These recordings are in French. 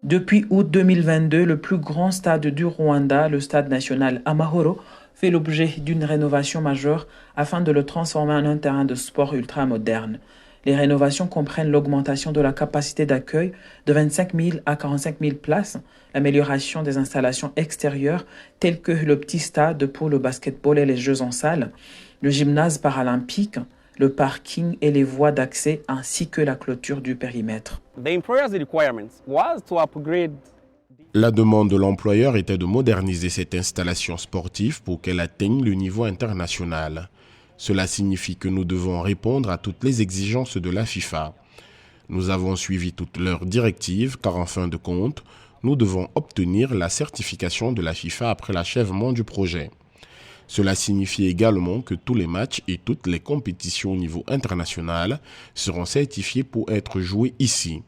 Depuis août 2022, le plus grand stade du Rwanda, le stade national Amahoro, fait l'objet d'une rénovation majeure afin de le transformer en un terrain de sport ultra-moderne. Les rénovations comprennent l'augmentation de la capacité d'accueil de 25 000 à 45 000 places, l'amélioration des installations extérieures telles que le petit stade pour le basketball et les jeux en salle, le gymnase paralympique, le parking et les voies d'accès ainsi que la clôture du périmètre. La demande de l'employeur était de moderniser cette installation sportive pour qu'elle atteigne le niveau international. Cela signifie que nous devons répondre à toutes les exigences de la FIFA. Nous avons suivi toutes leurs directives car en fin de compte, nous devons obtenir la certification de la FIFA après l'achèvement du projet. Cela signifie également que tous les matchs et toutes les compétitions au niveau international seront certifiés pour être joués ici.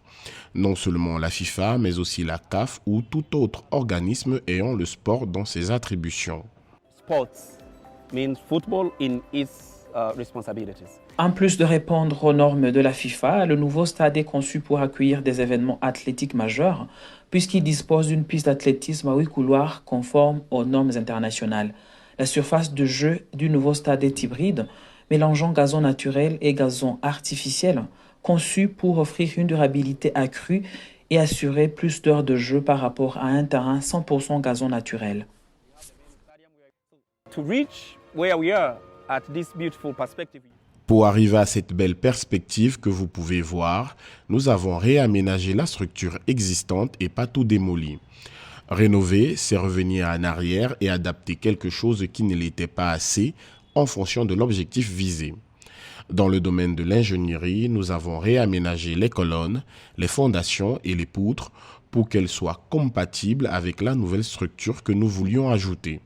Non seulement la FIFA, mais aussi la CAF ou tout autre organisme ayant le sport dans ses attributions. En plus de répondre aux normes de la FIFA, le nouveau stade est conçu pour accueillir des événements athlétiques majeurs, puisqu'il dispose d'une piste d'athlétisme à 8 couloirs conforme aux normes internationales. La surface de jeu du nouveau stade est hybride, mélangeant gazon naturel et gazon artificiel, conçu pour offrir une durabilité accrue et assurer plus d'heures de jeu par rapport à un terrain 100% gazon naturel. Pour arriver à cette belle perspective que vous pouvez voir, nous avons réaménagé la structure existante et pas tout démoli. Rénover, c'est revenir en arrière et adapter quelque chose qui ne l'était pas assez en fonction de l'objectif visé. Dans le domaine de l'ingénierie, nous avons réaménagé les colonnes, les fondations et les poutres pour qu'elles soient compatibles avec la nouvelle structure que nous voulions ajouter.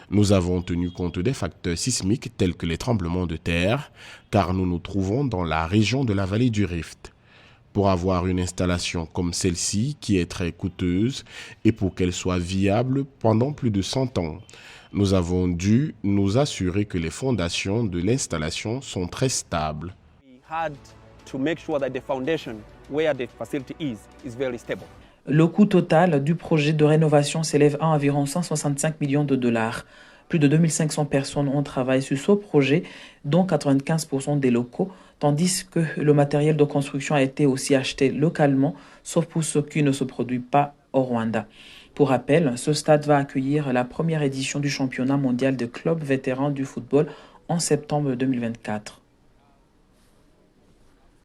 Nous avons tenu compte des facteurs sismiques tels que les tremblements de terre, car nous nous trouvons dans la région de la vallée du Rift. Pour avoir une installation comme celle-ci, qui est très coûteuse, et pour qu'elle soit viable pendant plus de 100 ans, nous avons dû nous assurer que les fondations de l'installation sont très stables. Le coût total du projet de rénovation s'élève à environ 165 millions de dollars. Plus de 2500 personnes ont travaillé sur ce projet, dont 95% des locaux, tandis que le matériel de construction a été aussi acheté localement, sauf pour ce qui ne se produit pas au Rwanda. Pour rappel, ce stade va accueillir la première édition du championnat mondial de clubs vétérans du football en septembre 2024.